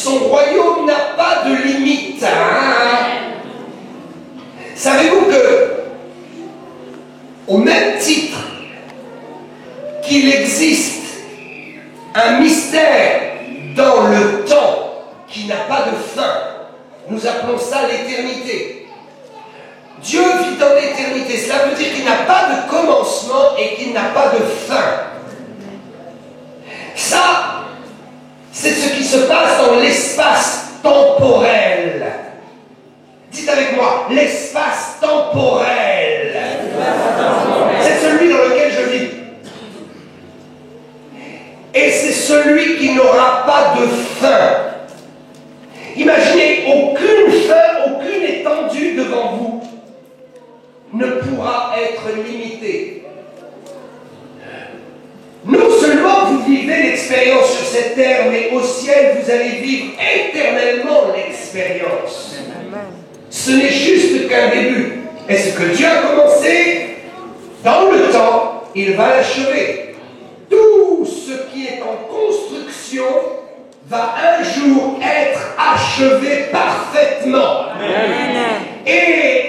Son royaume n'a pas de limite. Hein? Savez-vous que, au même titre qu'il existe un mystère dans le temps qui n'a pas de fin, nous appelons ça l'éternité. Dieu vit dans l'éternité. Cela veut dire qu'il n'a pas de commencement et qu'il n'a pas de fin. Ça, c'est ce qui se passe dans l'espace temporel. Dites avec moi, l'espace temporel. C'est celui dans lequel je vis. Et c'est celui qui n'aura pas de fin. Imaginez, aucune fin, aucune étendue devant vous ne pourra être limitée. Non seulement vous vivez l'expérience sur cette terre, mais au ciel, vous allez vivre éternellement l'expérience. Ce n'est juste qu'un début. Et ce que Dieu a commencé, dans le temps, il va l'achever. Tout ce qui est en construction va un jour être achevé parfaitement. Amen. Et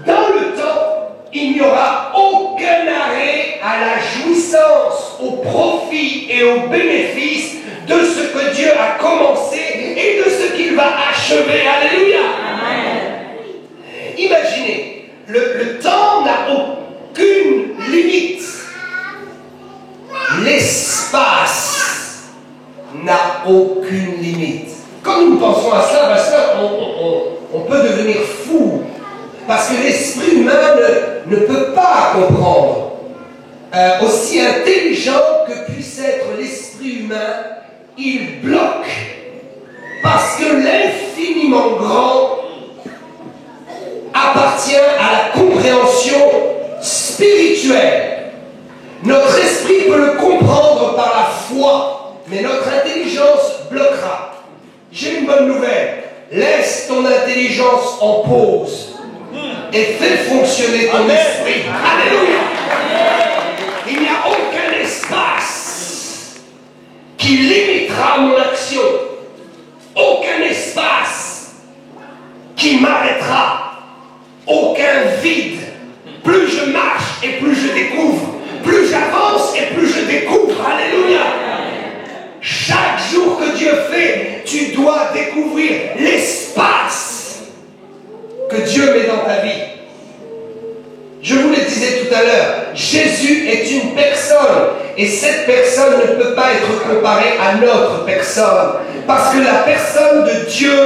dans le temps, il n'y aura aucun arrêt à la jouissance, au profit et au bénéfice de ce que Dieu a commencé et de ce qu'il va achever. Alléluia. Amen. Imaginez, le temps n'a aucune limite. L'espace n'a aucune limite. Quand nous pensons à cela, on peut devenir fou. Parce que l'esprit humain ne peut pas comprendre. Aussi intelligent que puisse être l'esprit humain, il bloque. Parce que l'infiniment grand appartient à la compréhension spirituelle. Notre esprit peut le comprendre par la foi, mais notre intelligence bloquera. J'ai une bonne nouvelle. Laisse ton intelligence en pause et fais fonctionner ton esprit. Alléluia. Il n'y a aucun espace qui limitera mon action. Aucun espace qui m'arrêtera. Aucun vide. Plus je marche et plus je découvre. Plus j'avance et plus je découvre. Alléluia. Chaque jour que Dieu fait, tu dois découvrir l'espace que Dieu met dans ta vie. Je vous le disais tout à l'heure, Jésus est une personne et cette personne ne peut pas être comparée à notre personne parce que la personne de Dieu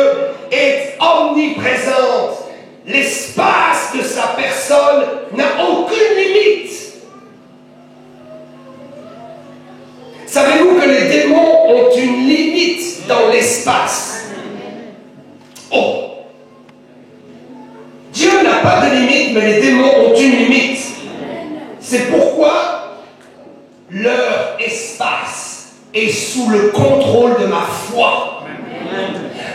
est omniprésente. L'espace de sa personne n'a aucune limite. Savez-vous que les démons ont une limite dans l'espace? Oh! Dieu n'a pas de limite, mais les démons ont une limite. C'est pourquoi leur espace est sous le contrôle de ma foi.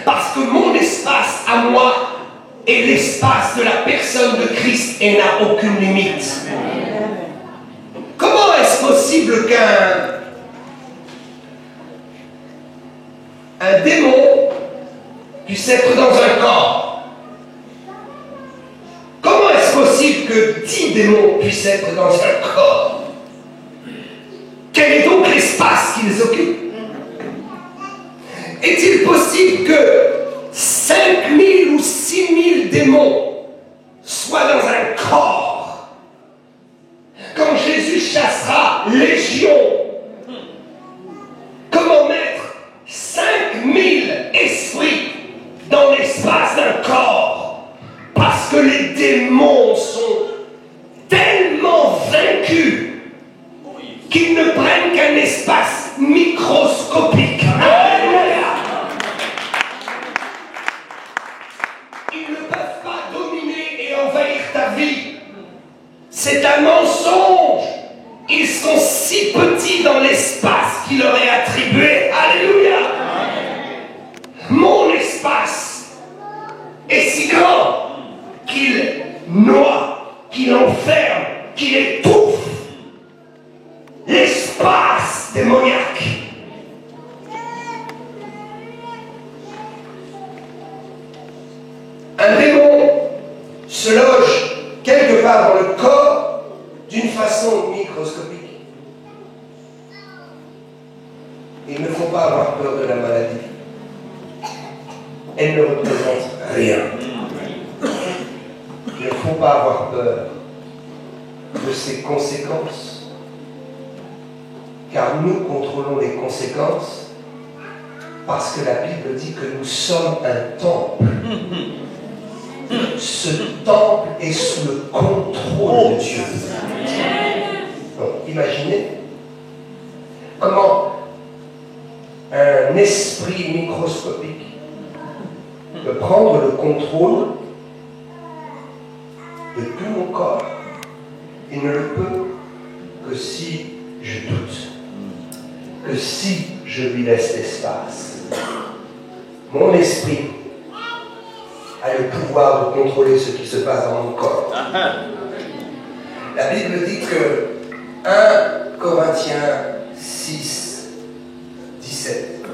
Parce que mon espace à moi est l'espace de la personne de Christ et n'a aucune limite. Comment est-ce possible qu'un démon puisse être dans un corps? Comment est-ce possible que 10 démons puissent être dans un corps? Quel est donc l'espace qu'ils occupent? Est-il possible que 5000 ou 6000 démons soient dans un corps? Quand Jésus chassera légion, comment mettre 5000 esprits dans l'espace d'un corps? Parce que les démons sont tellement vaincus qu'ils ne prennent qu'un espace microscopique. Ils ne peuvent pas donner pas dans le corps d'une façon microscopique. Il ne faut pas avoir peur de la maladie. Elle ne représente rien. Il ne faut pas avoir peur de ses conséquences, car nous contrôlons les conséquences, parce que la Bible dit que nous sommes un temple. Ce temple est sous le contrôle de Dieu. Donc, imaginez comment un esprit microscopique peut prendre le contrôle de tout mon corps. Il ne le peut que si je doute, que si je lui laisse l'espace. Mon esprit a le pouvoir de contrôler ce qui se passe dans mon corps. La Bible dit que 1 Corinthiens 6, 17.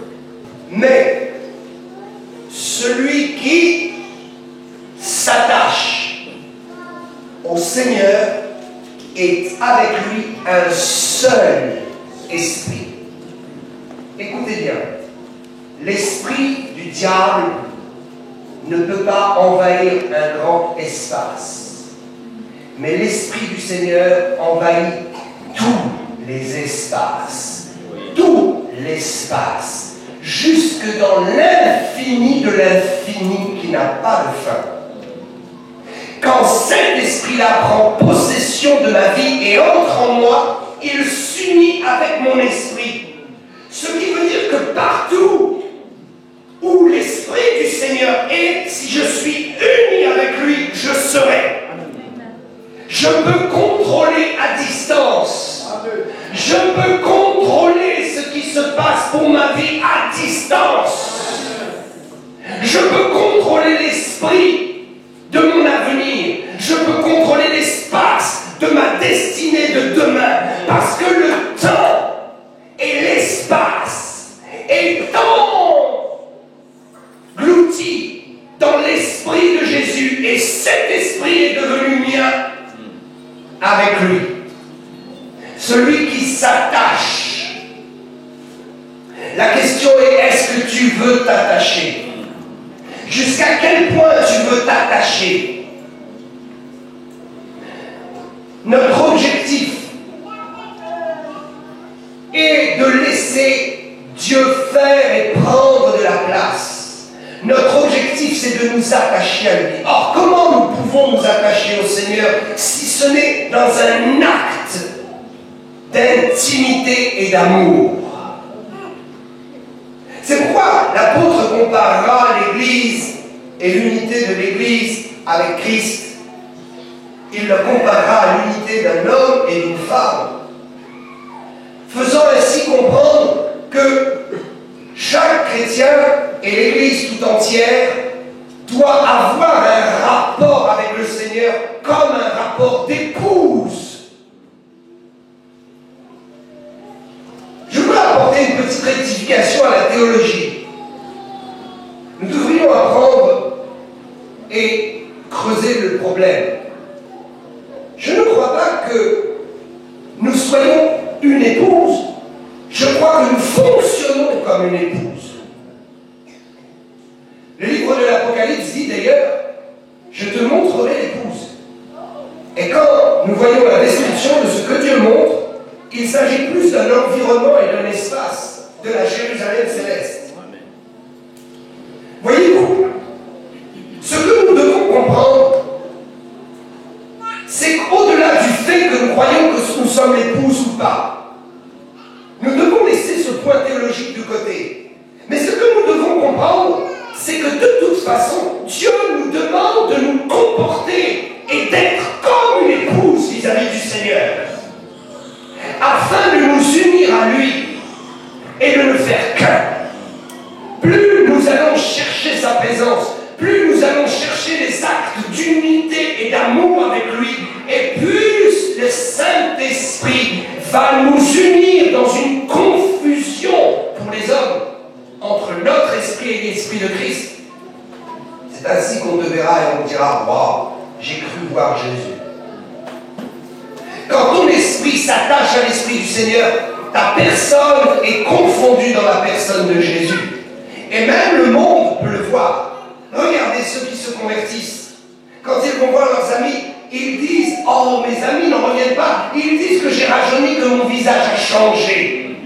Mais celui qui s'attache au Seigneur est avec lui un seul esprit. Écoutez bien, l'esprit du diable ne peut pas envahir un grand espace, mais l'esprit du Seigneur envahit tous les espaces, tout l'espace, jusque dans l'infini de l'infini qui n'a pas de fin. Quand cet esprit-là prend possession de ma vie et entre en moi, il s'unit avec mon esprit. Ce qui veut dire que partout où l'esprit du Seigneur est, si je suis uni avec lui, je serai. Je peux contrôler à distance. Je peux contrôler ce qui se passe pour ma vie à distance. Je peux contrôler l'esprit de mon avenir. Je peux contrôler l'espace de ma destinée de demain. Parce que le temps et l'espace étant engloutis dans l'esprit de Jésus, et cet esprit est devenu mien avec lui. Celui qui s'attache. La question est, est-ce que tu veux t'attacher? Jusqu'à quel point tu veux t'attacher? Notre objectif est de laisser Dieu faire et prendre de la place. Notre objectif, c'est de nous attacher à lui. Or, comment nous pouvons nous attacher au Seigneur si ce n'est dans un acte d'intimité et d'amour? C'est pourquoi l'apôtre comparera l'Église et l'unité de l'Église avec Christ. Il le comparera à l'unité d'un homme et d'une femme, faisant ainsi comprendre que chaque chrétien et l'Église tout entière doit avoir un rapport avec le Seigneur comme un rapport d'épouse. Je voudrais apporter une petite rectification à la théologie. Nous devrions apprendre et creuser le problème. Je ne crois pas que nous soyons une épouse. Je crois que nous fonctionnons comme une épouse. Le livre de l'Apocalypse dit d'ailleurs, je te montrerai l'épouse. Et quand nous voyons la description de ce que Dieu montre, il s'agit plus d'un environnement et d'un espace de la Jérusalem céleste. Voyez-vous, ce que nous devons comprendre, c'est qu'au-delà du fait que nous croyons que nous sommes l'épouse ou pas, nous devons laisser ce point théologique de côté. Mais ce que nous devons comprendre, c'est que de toute façon, Dieu nous demande de nous comporter et d'être comme une épouse vis-à-vis du Seigneur, afin de nous unir à lui et de ne faire qu'un. Plus nous allons chercher sa présence, plus nous allons chercher les actes d'unité et d'amour avec lui, et plus le Saint-Esprit va nous unir dans une confusion pour les hommes entre notre esprit et l'esprit de Christ. C'est ainsi qu'on te verra et on dira, waouh, j'ai cru voir Jésus. Quand ton esprit s'attache à l'esprit du Seigneur, ta personne est confondue dans la personne de Jésus. Et même le monde peut le voir. Regardez ceux qui se convertissent. Quand ils vont voir leurs amis, ils disent « Oh, mes amis n'en reviennent pas. » Ils disent que j'ai rajeuni, que mon visage a changé.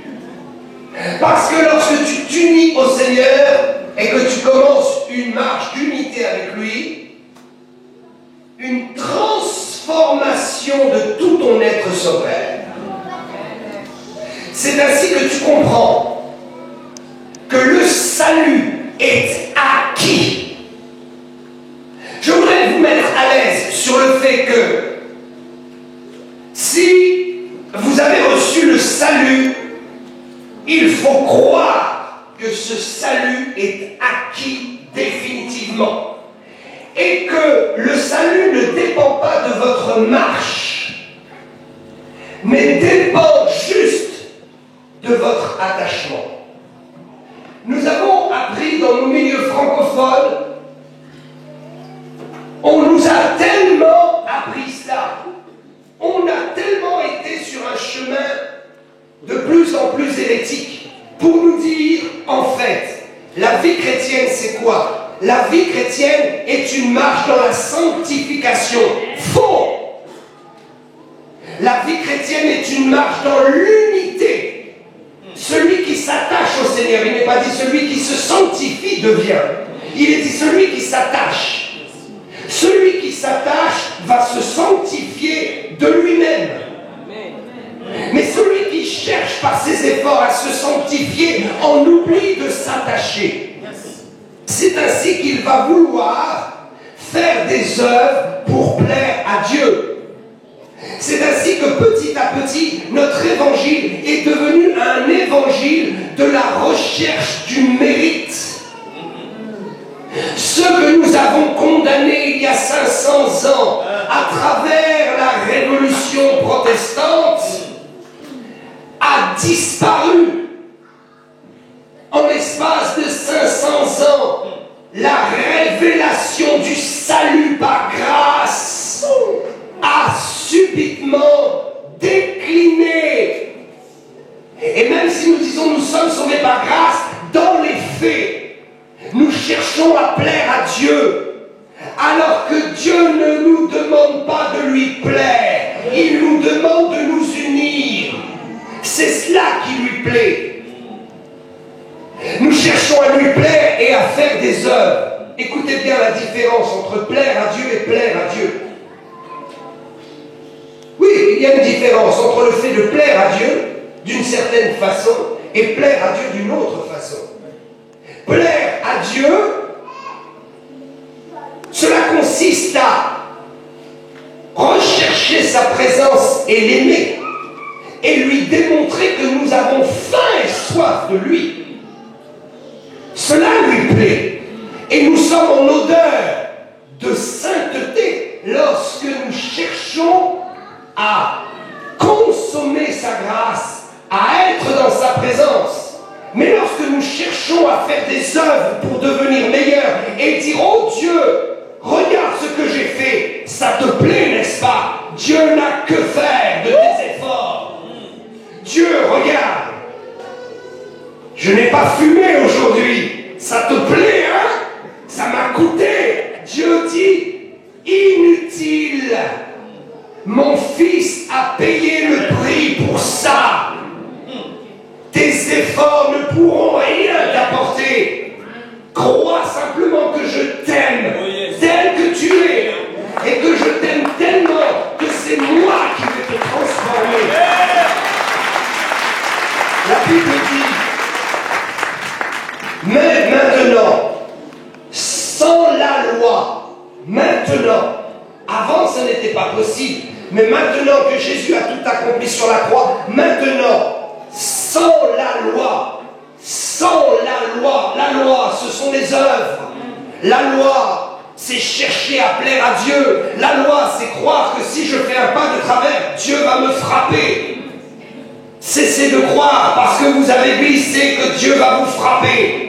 Parce que lorsque tu t'unis au Seigneur et que tu commences une marche d'unité avec lui, une transformation de tout ton être s'opère. C'est ainsi que tu comprends que le salut est acquis. Je voudrais vous mettre à l'aise sur le fait que si vous avez reçu le salut, il faut croire que ce salut est acquis définitivement. Et que le salut ne dépend pas de votre marche, mais dépend juste de votre attachement. Nous avons appris dans nos milieux francophones, on nous a tellement appris cela, on a tellement été sur un chemin de plus en plus hérétique pour nous dire, en fait, la vie chrétienne c'est quoi? La vie chrétienne est une marche dans la sanctification. Faux! La vie chrétienne est une marche dans l'unité. Celui qui s'attache au Seigneur, il n'est pas dit celui qui se sanctifie devient. Il est dit celui qui s'attache. Celui qui s'attache va se sanctifier de lui-même. Mais celui qui cherche par ses efforts à se sanctifier en oublie de s'attacher. C'est ainsi qu'il va vouloir faire des œuvres pour plaire à Dieu. C'est ainsi que petit à petit, notre évangile est devenu un évangile de la recherche du mérite. Ce que nous avons condamné il y a 500 ans à travers la révolution protestante a disparu. En l'espace de 500 ans, la révélation du salut par grâce a subitement décliné. Et même si nous disons nous sommes sauvés par grâce, dans les faits, nous cherchons à plaire à Dieu, alors que Dieu ne nous demande pas de lui plaire, il nous demande de nous unir. C'est cela qui lui plaît. Nous cherchons à lui plaire et à faire des œuvres. Écoutez bien la différence entre plaire à Dieu et plaire à Dieu. Oui, il y a une différence entre le fait de plaire à Dieu d'une certaine façon et plaire à Dieu d'une autre façon. Plaire à Dieu, cela consiste à rechercher sa présence et l'aimer et lui démontrer que nous avons faim et soif de lui. Cela lui plaît. Et nous sommes en odeur de sainteté lorsque nous cherchons à consommer sa grâce, à être dans sa présence. Mais lorsque nous cherchons à faire des œuvres pour devenir meilleurs et dire « Oh Dieu, regarde ce que j'ai fait, ça te plaît, n'est-ce pas? Dieu n'a que faire de tes efforts. Dieu, regarde, je n'ai pas fumé aujourd'hui. Ça te plaît, hein? Ça m'a coûté. Dieu dit, inutile. Mon fils a payé le prix pour ça. Tes efforts ne pourront rien t'apporter. Crois simplement que je t'aime tel que tu es et que je t'aime tellement que c'est moi qui vais te transformer. La Bible dit, mais maintenant, sans la loi, maintenant, avant ce n'était pas possible, mais maintenant que Jésus a tout accompli sur la croix, maintenant, sans la loi, la loi, ce sont les œuvres. La loi, c'est chercher à plaire à Dieu. La loi, c'est croire que si je fais un pas de travers, Dieu va me frapper. Cessez de croire parce que vous avez glissé que Dieu va vous frapper.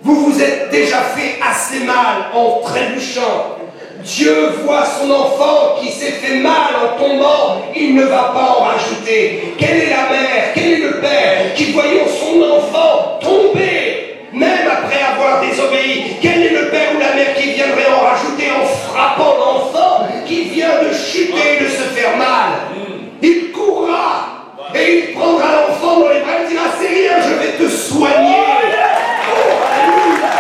Vous vous êtes déjà fait assez mal en trébuchant. Dieu voit son enfant qui s'est fait mal en tombant, il ne va pas en rajouter. Quelle est la mère, quel est le père qui, voyant son enfant tomber, même après avoir désobéi, quel est le père ou la mère qui viendrait en rajouter en frappant l'enfant qui vient de chuter et de se faire mal? Il courra et il prendra l'enfant dans les bras et dira: c'est rien, je vais te soigner. Oh, alléluia.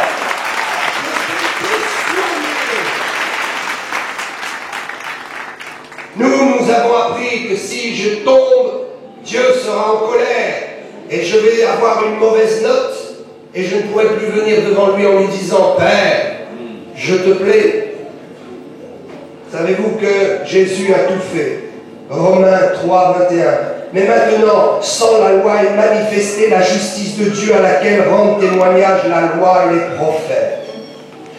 Nous avons appris que si je tombe, Dieu sera en colère et je vais avoir une mauvaise note et je ne pourrai plus venir devant lui en lui disant: Père, je te plais. Savez-vous que Jésus a tout fait? Romains 3, 21. Mais maintenant, sans la loi est manifestée la justice de Dieu à laquelle rendent témoignage la loi et les prophètes.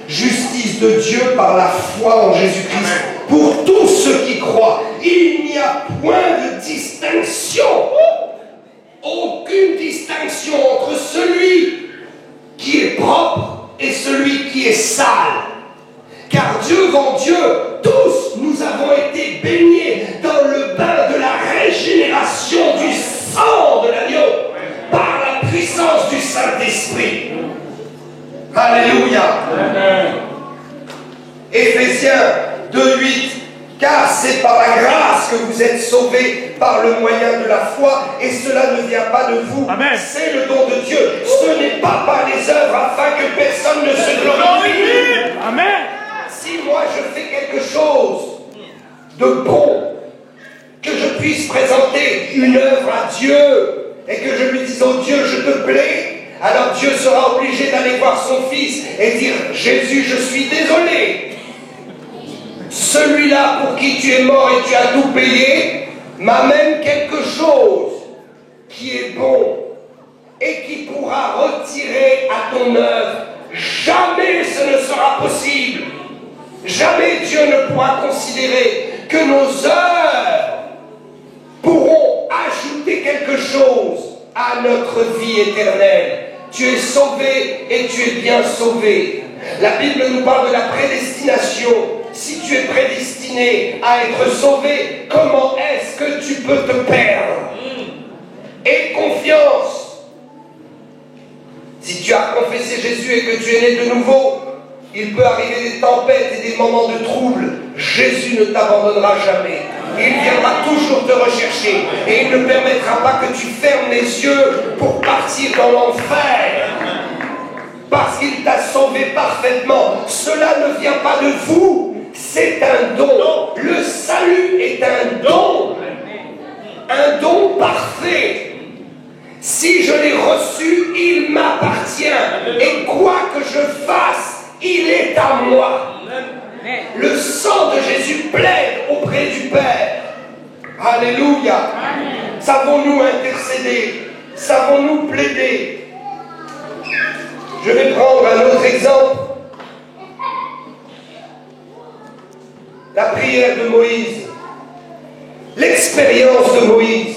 Justice de Dieu par la foi en Jésus-Christ pour tous ceux qui croient. Il n'y a point de distinction, aucune distinction entre celui qui est propre et celui qui est sale. Car devant Dieu, tous nous avons été baignés dans le bain de la régénération du sang de l'agneau par la puissance du Saint-Esprit. Alléluia. Éphésiens 2:8. Car c'est par la grâce que vous êtes sauvés par le moyen de la foi, et cela ne vient pas de vous. C'est le don de Dieu. Ce n'est pas par les œuvres afin que personne ne se glorifie. Amen. Si moi je fais quelque chose de bon, que je puisse présenter une œuvre à Dieu et que je lui dise: oh Dieu, je te plais, alors Dieu sera obligé d'aller voir son fils et dire: Jésus, je suis désolé. Celui-là pour qui tu es mort et tu as tout payé m'amène quelque chose qui est bon et qui pourra retirer à ton œuvre. Jamais ce ne sera possible. Jamais Dieu ne pourra considérer que nos œuvres pourront ajouter quelque chose à notre vie éternelle. Tu es sauvé et tu es bien sauvé. La Bible nous parle de la prédestination. Si tu es prédestiné à être sauvé, comment est-ce que tu peux te perdre? Aie confiance. Si tu as confessé Jésus et que tu es né de nouveau, il peut arriver des tempêtes et des moments de trouble. Jésus ne t'abandonnera jamais. Il viendra toujours te rechercher. Et il ne permettra pas que tu fermes les yeux pour partir dans l'enfer. Parce qu'il t'a sauvé parfaitement. Cela ne vient pas de vous. C'est un don. Le salut est un don. Un don parfait. Si je l'ai reçu, il m'appartient. Et quoi que je fasse, il est à moi. Le sang de Jésus plaide auprès du Père. Alléluia. Savons-nous intercéder? Savons-nous plaider? Je vais prendre un autre exemple. La prière de Moïse. L'expérience de Moïse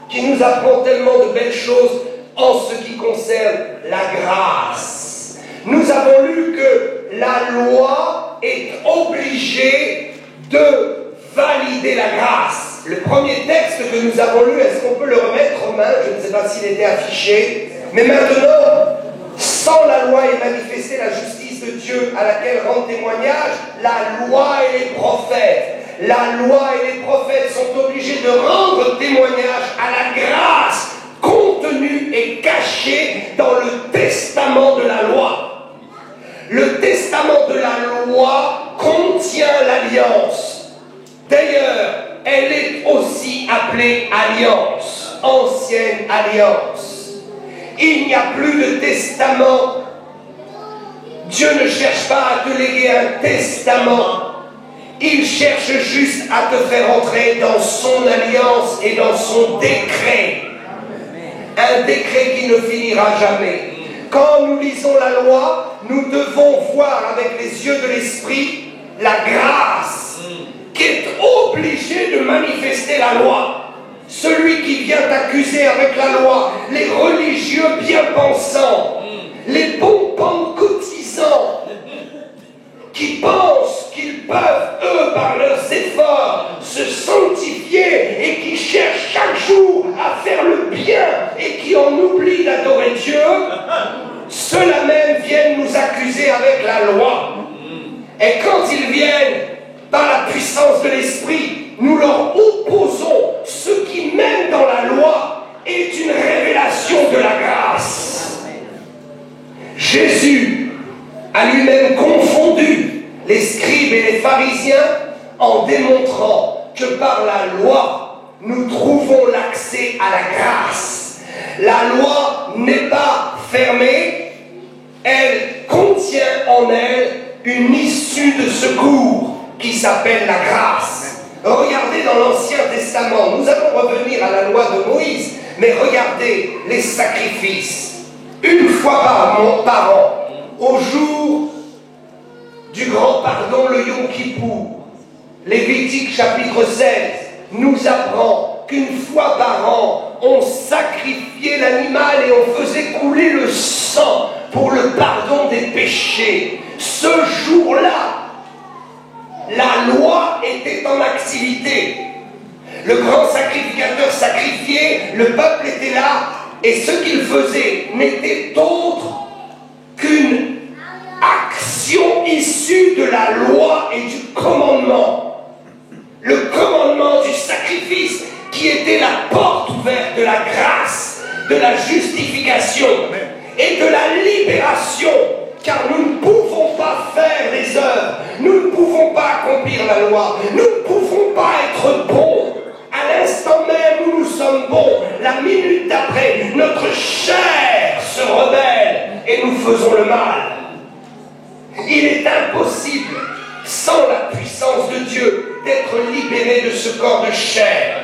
qui nous apprend tellement de belles choses en ce qui concerne la grâce. Nous avons lu que la loi est obligée de valider la grâce. Le premier texte que nous avons lu, est-ce qu'on peut le remettre en main? Je ne sais pas s'il était affiché. Mais maintenant, sans la loi est manifestée la justice de Dieu à laquelle rendent témoignage la loi et les prophètes. La loi et les prophètes sont obligés de rendre témoignage à la grâce contenue et cachée dans le testament de la loi. Le testament de la loi contient l'alliance. D'ailleurs, elle est aussi appelée alliance, ancienne alliance. Il n'y a plus de testament. Dieu ne cherche pas à te léguer un testament. Il cherche juste à te faire entrer dans son alliance et dans son décret. Un décret qui ne finira jamais. Quand nous lisons la loi, nous devons voir avec les yeux de l'esprit la grâce qui est obligée de manifester la loi. Celui qui vient t'accuser avec la loi, les religieux bien pensants, les bons pentecôtisants qui pensent qu'ils peuvent leurs efforts se sanctifier et qui cherchent chaque jour à faire le bien et qui en oublient d'adorer Dieu, ceux-là même viennent nous accuser avec la loi. Et quand ils viennent par la puissance de l'Esprit, nous leur opposons ce qui, même dans la loi, est une révélation de la grâce. Jésus a lui-même confondu les scribes et les pharisiens en démontrant que par la loi, nous trouvons l'accès à la grâce. La loi n'est pas fermée, elle contient en elle une issue de secours qui s'appelle la grâce. Regardez dans l'Ancien Testament, nous allons revenir à la loi de Moïse, mais regardez les sacrifices. Une fois par an, au jour du grand pardon, le Yom Kippour, Lévitique chapitre 16 nous apprend qu'une fois par an, on sacrifiait l'animal et on faisait couler le sang pour le pardon des péchés. Ce jour-là, la loi était en activité. Le grand sacrificateur sacrifiait, le peuple était là, et ce qu'il faisait n'était autre qu'une action issue de la loi et du commandement. Le commandement du sacrifice qui était la porte ouverte de la grâce, de la justification et de la libération. Car nous ne pouvons pas faire des œuvres, nous ne pouvons pas accomplir la loi, nous ne pouvons pas être bons. À l'instant même où nous sommes bons, la minute d'après, notre chair se rebelle et nous faisons le mal. Il est impossible, sans la puissance de Dieu, d'être libéré de ce corps de chair.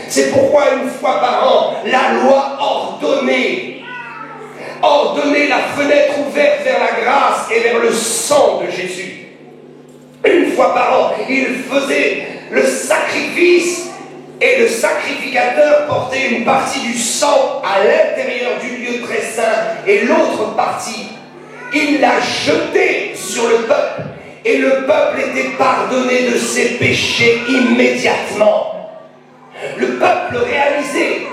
C'est pourquoi une fois par an, la loi ordonnait la fenêtre ouverte vers la grâce et vers le sang de Jésus. Une fois par an, il faisait le sacrifice et le sacrificateur portait une partie du sang à l'intérieur du lieu très saint et l'autre partie, il la jetait sur le peuple et le peuple était pardonné de ses péchés immédiatement. Le peuple réalisait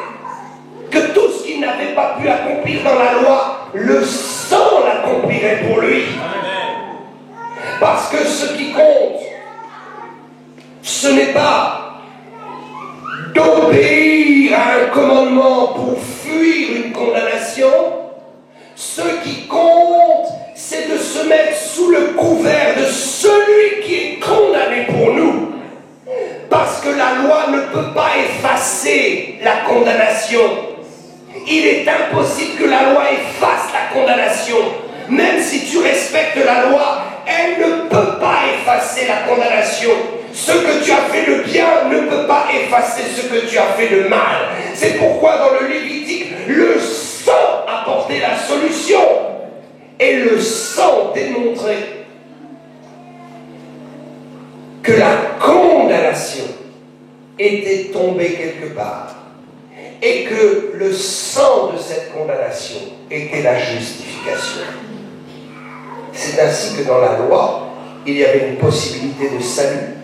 que tout ce qu'il n'avait pas pu accomplir dans la loi, le sang l'accomplirait pour lui. Parce que ce qui compte, ce n'est pas d'obéir à un commandement pour fuir une condamnation. Ce qui compte, c'est de se mettre sous le couvert de celui qui est condamné pour nous. Parce que la loi ne peut pas effacer la condamnation. Il est impossible que la loi efface la condamnation. Même si tu respectes la loi, elle ne peut pas effacer la condamnation. Ce que tu as fait de bien ne peut pas effacer ce que tu as fait de mal. C'est pourquoi dans le Lévitique, le sang apportait la solution. Et le sang démontrait que la condamnation était tombée quelque part. Et que le sang de cette condamnation était la justification. C'est ainsi que dans la loi, il y avait une possibilité de salut.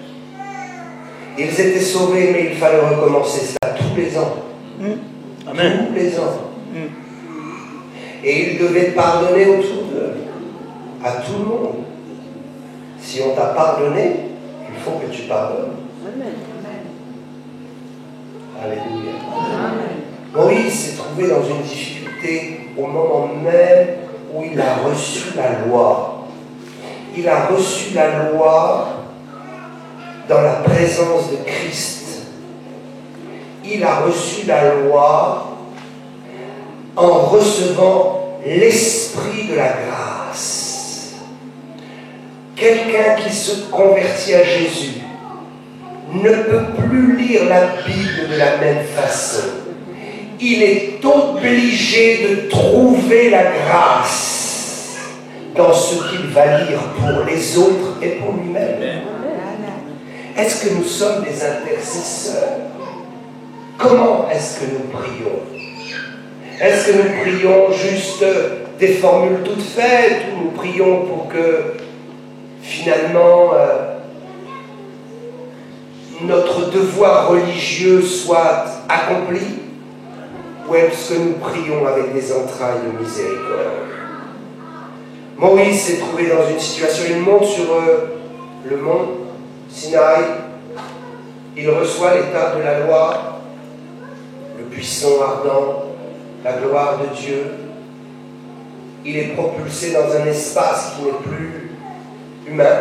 Ils étaient sauvés, mais il fallait recommencer cela tous les ans. Amen. Tous les ans. Et ils devaient pardonner autour d'eux, à tout le monde. Si on t'a pardonné, il faut que tu pardonnes. Amen. Alléluia. Amen. Moïse s'est trouvé dans une difficulté au moment même où il a reçu la loi. Il a reçu la loi dans la présence de Christ. Il a reçu la loi en recevant l'esprit de la grâce. Quelqu'un qui se convertit à Jésus ne peut plus lire la Bible de la même façon. Il est obligé de trouver la grâce dans ce qu'il va lire pour les autres et pour lui-même. Est-ce que nous sommes des intercesseurs? Comment est-ce que nous prions? Est-ce que nous prions juste des formules toutes faites ou nous prions pour que finalement notre devoir religieux soit accompli, ou est-ce que nous prions avec des entrailles de miséricorde? Moïse s'est trouvé dans une situation, il monte sur le mont Sinaï, il reçoit l'état de la loi, le buisson ardent, la gloire de Dieu. Il est propulsé dans un espace qui n'est plus humain,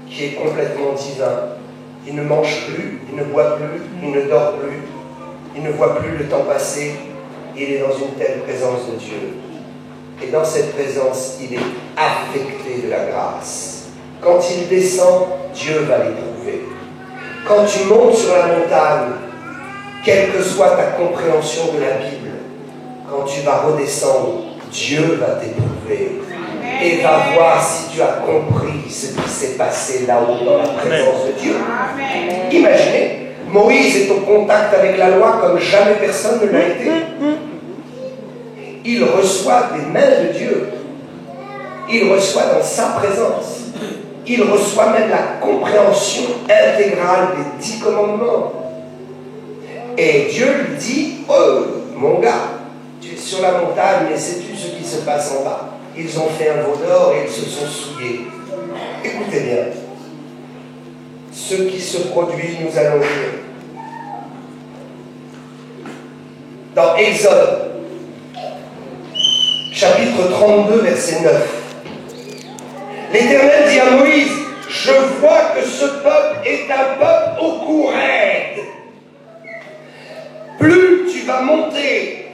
qui est complètement divin. Il ne mange plus, il ne boit plus, il ne dort plus, il ne voit plus le temps passer. Il est dans une telle présence de Dieu. Et dans cette présence, il est affecté de la grâce. Quand il descend, Dieu va l'éprouver. Quand tu montes sur la montagne, quelle que soit ta compréhension de la Bible, quand tu vas redescendre, Dieu va t'éprouver et va voir si tu as compris ce qui s'est passé là-haut dans la présence de Dieu. Imaginez, Moïse est au contact avec la loi comme jamais personne ne l'a été. Il reçoit des mains de Dieu. Il reçoit dans sa présence. Il reçoit même la compréhension intégrale des 10 commandements. Et Dieu lui dit, oh, mon gars, tu es sur la montagne, mais sais-tu ce qui se passe en bas? Ils ont fait un veau d'or et ils se sont souillés. Écoutez bien. Ce qui se produit, nous allons lire. Dans Exode, chapitre 32, verset 9. L'Éternel dit à Moïse, je vois que ce peuple est un peuple au cou raide. Plus tu vas monter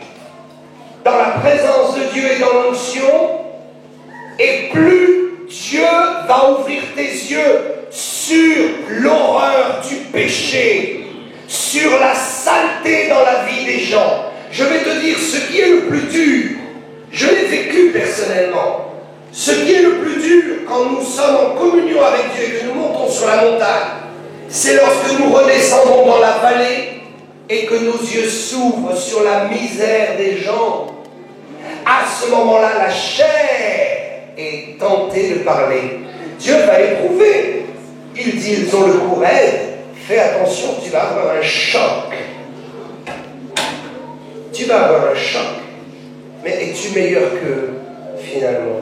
dans la présence de Dieu et dans l'onction, et plus Dieu va ouvrir tes yeux sur l'horreur du péché, sur la saleté dans la vie des gens. Je vais te dire ce qui est le plus dur. Je l'ai vécu personnellement. Ce qui est le plus dur quand nous sommes en communion avec Dieu et que nous montons sur la montagne, c'est lorsque nous redescendons dans la vallée et que nos yeux s'ouvrent sur la misère des gens. À ce moment-là, la chair est tentée de parler. Dieu va éprouver. Il dit, ils ont le cou raide. Fais attention, tu vas avoir un choc. Tu vas avoir un choc. Mais es-tu meilleur qu'eux, finalement?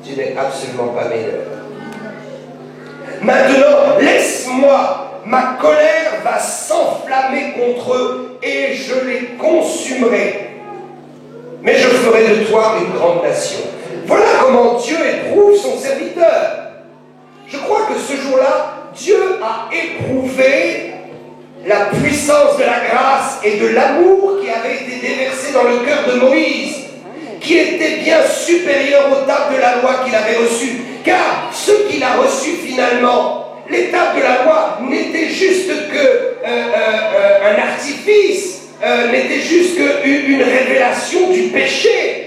Tu n'es absolument pas meilleur. Maintenant, laisse-moi, ma colère va s'enflammer contre eux et je les consumerai. Mais je ferai de toi une grande nation. Voilà comment Dieu éprouve son serviteur. Je crois que ce jour-là, Dieu a éprouvé la puissance de la grâce et de l'amour qui avait été déversé dans le cœur de Moïse, qui était bien supérieur aux tables de la loi qu'il avait reçues. Car ce qu'il a reçu finalement, les tables de la loi n'étaient juste qu'un artifice, n'était juste qu'une révélation du péché.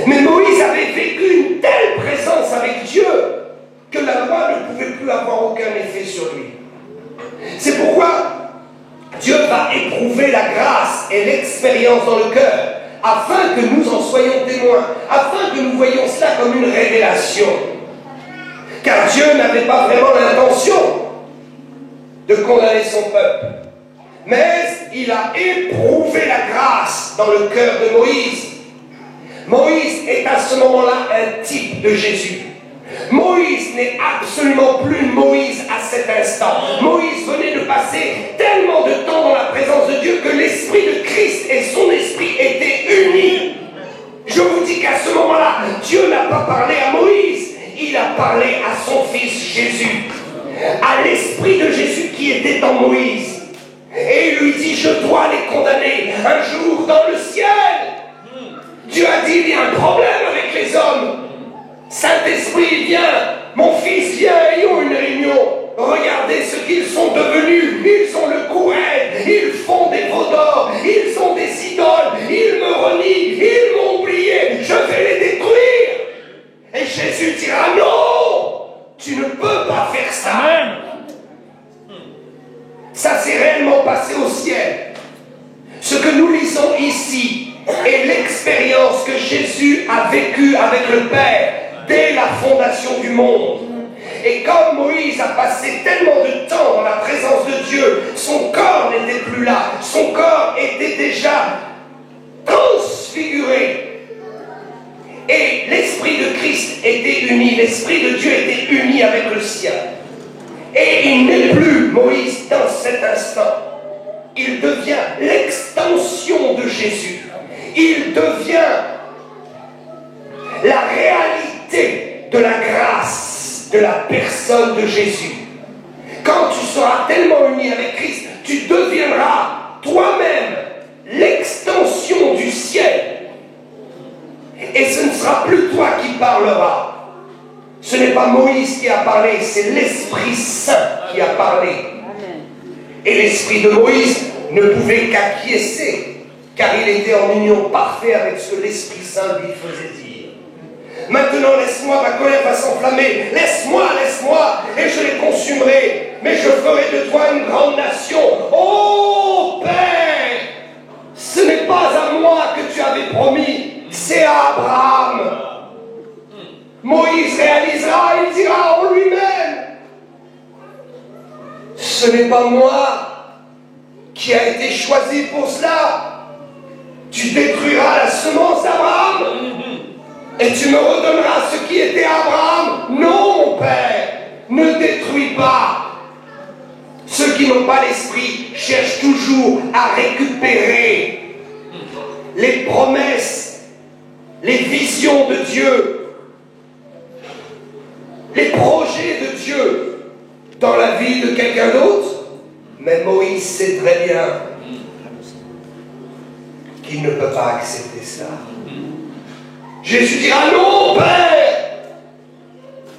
Mais Moïse avait vécu une telle présence avec Dieu que la loi ne pouvait plus avoir aucun effet sur lui. C'est pourquoi Dieu va éprouver la grâce et l'expérience dans le cœur, afin que nous en soyons témoins, afin que nous voyions cela comme une révélation. Car Dieu n'avait pas vraiment l'intention de condamner son peuple. Mais il a éprouvé la grâce dans le cœur de Moïse. Moïse est à ce moment-là un type de Jésus. Moïse n'est absolument plus Moïse à cet instant. Moïse venait de passer tellement de temps dans la présence de Dieu que l'esprit de Christ et son esprit étaient unis. Je vous dis qu'à ce moment-là, Dieu n'a pas parlé à Moïse, il a parlé à son fils Jésus, à l'esprit de Jésus qui était en Moïse. Et il lui dit, je dois les condamner un jour dans le ciel. Dieu a dit, il y a un problème avec les hommes. Saint-Esprit, viens, mon fils, viens, ayons une réunion. Regardez ce qu'ils sont devenus. Ils ont le cou raide, ils font des veaux d'or, ils ont des idoles, ils me renient, ils m'ont oublié, je vais les détruire. Et Jésus dira, non, tu ne peux pas faire ça. Amen. Ça s'est réellement passé au ciel. Ce que nous lisons ici est l'expérience que Jésus a vécue avec le Père dès la fondation du monde. Et comme Moïse a passé tellement de temps dans la présence de Dieu, son corps n'était plus là. Son corps était déjà transfiguré. Et l'Esprit de Christ était uni, l'Esprit de Dieu était uni avec le sien. Et il n'est plus Moïse dans cet instant. Il devient l'extension de Jésus. Il devient la réalité de la grâce de la personne de Jésus. Quand tu seras tellement uni avec Christ, tu deviendras toi-même l'extension du ciel. Et ce ne sera plus toi qui parleras. Ce n'est pas Moïse qui a parlé, c'est l'Esprit Saint qui a parlé. Et l'esprit de Moïse ne pouvait qu'acquiescer, car il était en union parfaite avec ce que l'Esprit Saint lui faisait dire. Maintenant, laisse-moi, ma colère va s'enflammer. Laisse-moi, et je les consumerai. Mais je ferai de toi une grande nation. Oh Père, ce n'est pas à moi que tu avais promis, c'est à Abraham. Moïse réalisera, il dira en lui-même, ce n'est pas moi qui a été choisi pour cela. Tu détruiras la semence d'Abraham et tu me redonneras ce qui était à Abraham. Non, mon Père, ne détruis pas. Ceux qui n'ont pas l'esprit cherchent toujours à récupérer les promesses, les visions de Dieu, les projets de Dieu dans la vie de quelqu'un d'autre. Mais Moïse sait très bien qu'il ne peut pas accepter cela. Jésus dira, non, Père,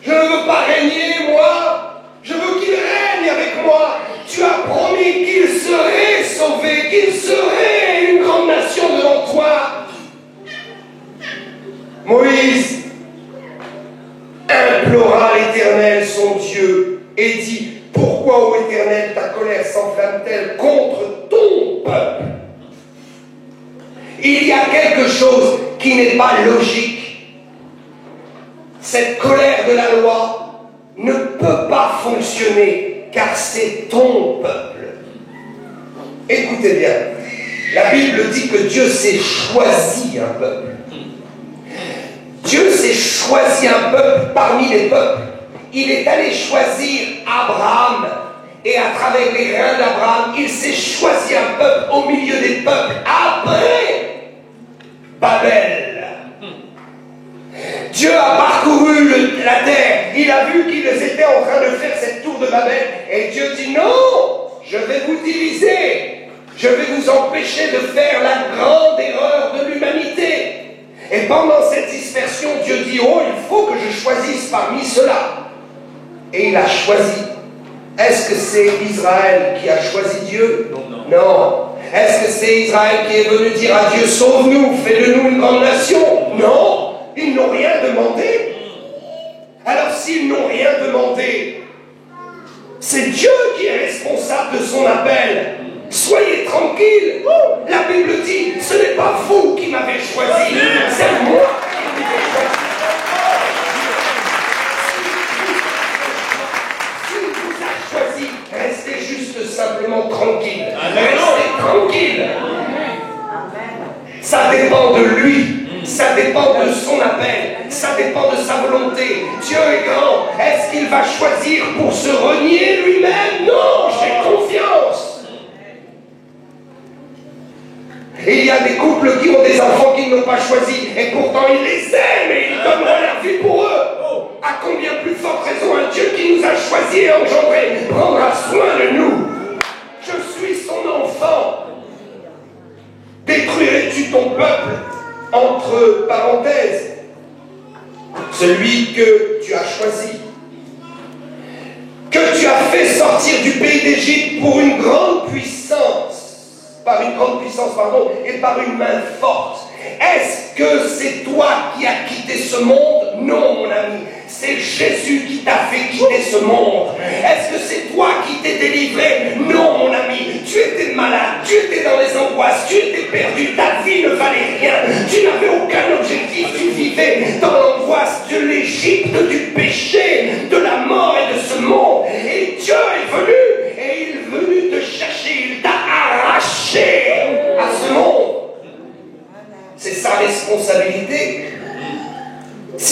je ne veux pas régner, moi. Je veux qu'il règne avec moi. Tu as promis qu'il serait sauvé, qu'il serait une grande nation devant toi. Moïse implora l'Éternel, son Dieu, et dit, pourquoi, ô Éternel, ta colère s'enflamme-t-elle contre ton peuple? Il y a quelque chose qui n'est pas logique. Cette colère de la loi ne peut pas fonctionner, car c'est ton peuple. Écoutez bien, la Bible dit que Dieu s'est choisi un peuple. Dieu s'est choisi un peuple parmi les peuples. Il est allé choisir Abraham. Et à travers les reins d'Abraham, il s'est choisi un peuple au milieu des peuples. Après Babel. Dieu a parcouru la terre. Il a vu qu'ils étaient en train de faire cette tour de Babel. Et Dieu dit, non, je vais vous diviser. Je vais vous empêcher de faire la grande erreur de l'humanité. Et pendant cette dispersion, Dieu dit, oh, il faut que je choisisse parmi ceux-là. Et il a choisi. Est-ce que c'est Israël qui a choisi Dieu? Non. Est-ce que c'est Israël qui est venu dire à Dieu, sauve-nous, fais de nous une grande nation? Non. Ils n'ont rien demandé. Alors s'ils n'ont rien demandé, c'est Dieu qui est responsable de son appel. Soyez tranquille. La Bible dit, ce n'est pas vous qui m'avez choisi, c'est moi qui vous ai choisi. S'il vous a choisi, restez juste simplement tranquille. Restez tranquille. Ça dépend de lui. Ça dépend de son appel. Ça dépend de sa volonté. Dieu est grand. Est-ce qu'il va choisir pour se renier lui-même? Non, j'ai confiance. Et il y a des couples qui ont des enfants qu'ils n'ont pas choisis, et pourtant ils les aiment et ils donneraient leur vie pour eux. À combien plus forte raison un Dieu qui nous a choisis et engendrés prendra soin de nous? Je suis son enfant. Détruirais-tu ton peuple? Entre parenthèses, celui que tu as choisi, que tu as fait sortir du pays d'Égypte pour une grande puissance, par une grande puissance, pardon, et par une main forte. Est-ce que c'est toi qui as quitté ce monde? Non, mon ami. C'est Jésus qui t'a fait quitter ce monde. Est-ce que c'est toi qui t'es délivré? Non, mon ami. Tu étais malade, tu étais dans les angoisses, tu étais perdu, ta vie ne valait rien. Tu n'avais aucun objectif, tu vivais dans l'angoisse de l'Égypte, du péché, de la mort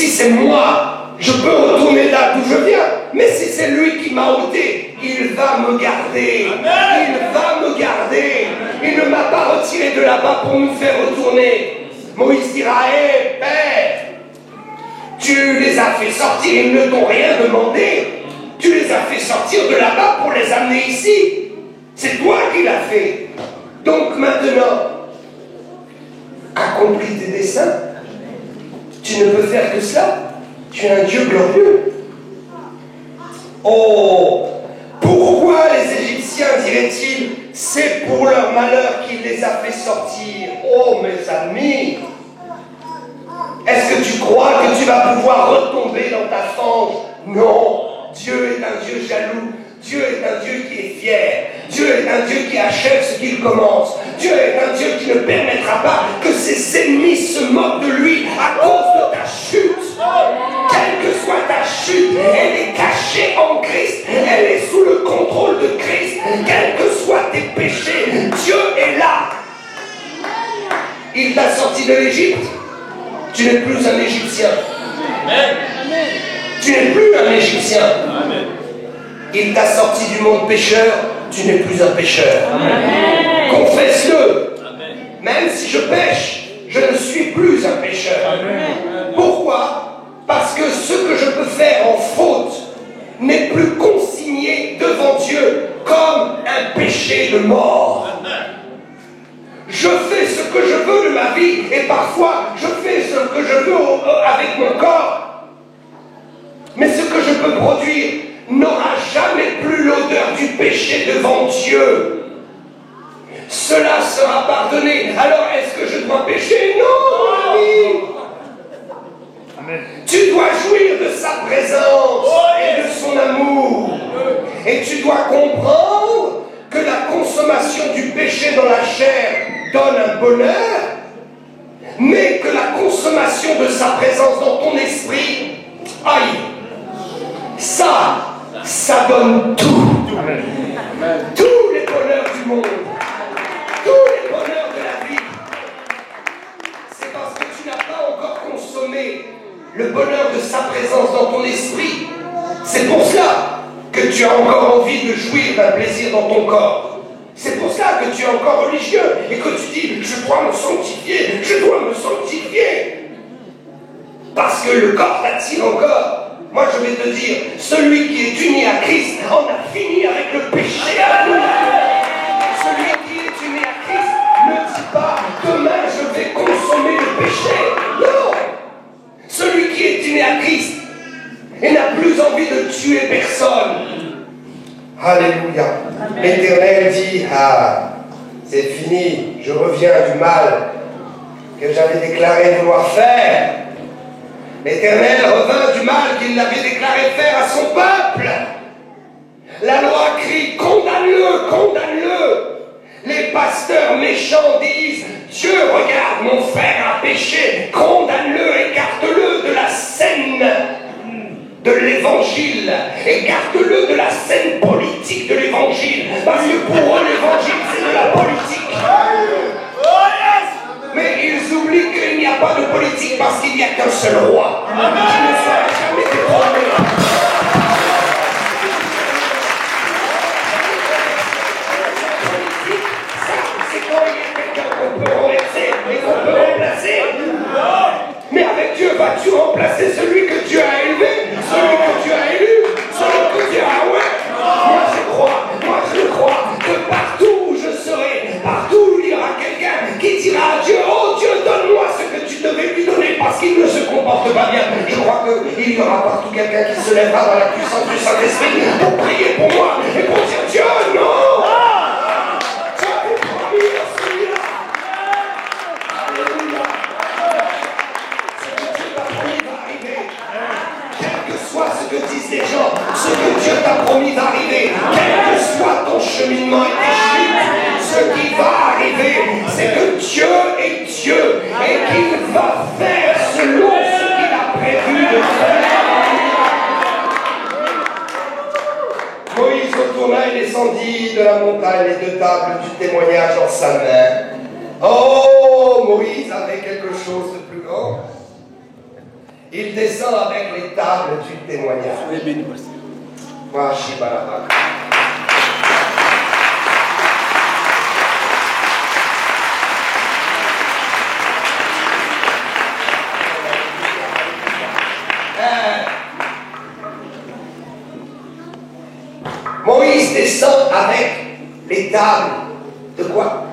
si c'est moi, je peux retourner là d'où je viens. Mais si c'est lui qui m'a ôté, il va me garder. Il va me garder. Il ne m'a pas retiré de là-bas pour me faire retourner. Moïse dira, hé, Père, tu les as fait sortir, ils ne t'ont rien demandé. Tu les as fait sortir de là-bas pour les amener ici. C'est toi qui l'as fait. Donc maintenant, accomplis tes desseins. Tu ne peux faire que cela. Tu es un Dieu glorieux. Oh, pourquoi les Égyptiens, diraient-ils, c'est pour leur malheur qu'il les a fait sortir. Oh, mes amis, est-ce que tu crois que tu vas pouvoir retomber dans ta fange? Non, Dieu est un Dieu jaloux. Dieu est un Dieu qui est fier. Dieu est un Dieu qui achève ce qu'il commence. Dieu est un Dieu qui ne permettra pas que ses ennemis se moquent de lui à cause de ta chute. Quelle que soit ta chute, elle est cachée en Christ. Elle est sous le contrôle de Christ. Quels que soient tes péchés, Dieu est là. Il t'a sorti de l'Égypte. Tu n'es plus un Égyptien. Tu n'es plus un Égyptien. Il t'a sorti du monde pécheur, tu n'es plus un pécheur. Confesse-le. Même si je pêche, je ne suis plus un pécheur. Pourquoi? Parce que ce que je peux faire en faute n'est plus consigné devant Dieu comme un péché de mort. Je fais ce que je veux de ma vie et parfois je fais ce que je veux avec mon corps. Mais ce que je peux produire n'aura jamais plus l'odeur du péché devant Dieu. Cela sera pardonné. Alors est-ce que je dois pécher? Non, mon ami. Amen. Tu dois jouir de sa présence et de son amour. Et tu dois comprendre que la consommation du péché dans la chair donne un bonheur, mais que la consommation de sa présence dans ton esprit, aïe, ça donne tout. Amen. Tous les bonheurs du monde, tous les bonheurs de la vie. C'est parce que tu n'as pas encore consommé le bonheur de sa présence dans ton esprit. C'est pour cela que tu as encore envie de jouir d'un plaisir dans ton corps. C'est pour cela que tu es encore religieux et que tu dis, je dois me sanctifier, je dois me sanctifier. Parce que le corps t'attire encore. Moi je vais te dire, celui qui est uni à Christ en a fini avec le péché. Celui qui est uni à Christ ne dit pas, demain je vais consommer le péché. Non. Celui qui est uni à Christ et n'a plus envie de tuer personne. Alléluia. L'Éternel dit, ah, c'est fini, je reviens du mal que j'avais déclaré vouloir faire. L'Éternel revint du mal qu'il avait déclaré faire à son peuple. La loi crie, condamne-le, condamne-le. Les pasteurs méchants disent, Dieu regarde mon frère a péché, condamne-le, écarte-le de la scène de l'évangile, écarte-le de la scène politique de l'évangile, parce que pour eux l'évangile c'est de la politique. Mais ils oublient qu'il n'y a pas de politique parce qu'il n'y a qu'un seul roi qui ne sera jamais détrôné. C'est quand il y a quelqu'un qu'on peut renverser et qu'on peut remplacer. Mais avec Dieu, vas-tu remplacer celui que Dieu a élevé, celui que Dieu a élu, celui que Dieu a oué? Moi je crois que partout où je serai, partout où il y aura quelqu'un qui dira à Dieu, oh Dieu, donne-moi ce que tu devais lui donner parce qu'il ne se comporte pas bien. Je crois qu'il y aura partout quelqu'un qui se lèvera dans la puissance du Saint-Esprit pour prier pour moi et pour dire, Dieu, non! J'avais promis à celui-là. Alléluia. Ce que Dieu t'a promis va arriver. Quel que soit ce que disent les gens, ce que Dieu t'a promis va arriver. Quel que soit ton cheminement et tes chutes, ce qui va arriver, c'est que Dieu est Dieu et qu'il va faire selon ce qu'il a prévu de faire. Moïse retourna et descendit de la montagne les deux tables du témoignage dans sa main. Oh, Moïse avait quelque chose de plus grand. Il descend avec les tables du témoignage. Moïse descend avec les tables de quoi?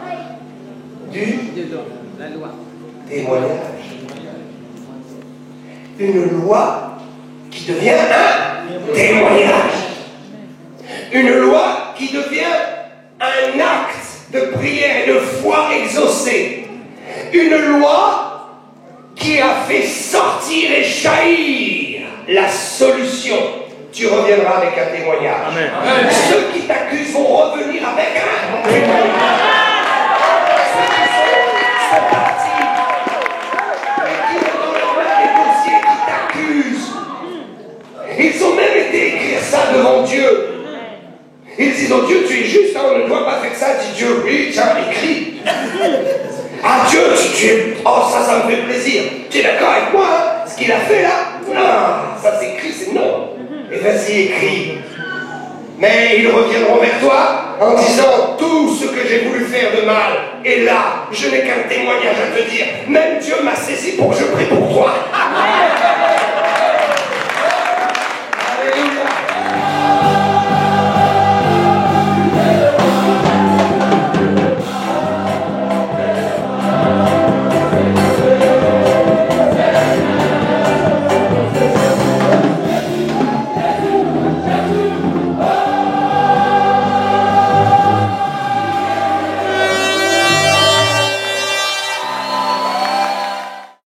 Du témoignage. Une loi qui devient un témoignage. Une loi qui devient un acte de prière et de foi exaucée. Une loi qui a fait sortir et jaillir la solution. Tu reviendras avec un témoignage. Amen. Ceux qui t'accusent vont revenir avec un témoignage. C'est parti. Qui ont dans leur main des dossiers qui t'accusent. Ils ont même été écrire ça devant Dieu. Ils disent, oh Dieu, tu es juste, hein, on ne doit pas faire ça. Dit Dieu, oui, tiens, écris. Ah Dieu, oh ça me fait plaisir. Tu es d'accord avec moi, hein? Ce qu'il a fait là? Non, ça c'est écrit, c'est non. Et vas-y, écris. Mais ils reviendront vers toi en disant, tout ce que j'ai voulu faire de mal est là. Je n'ai qu'un témoignage à te dire. Même Dieu m'a saisi pour que je prie pour toi.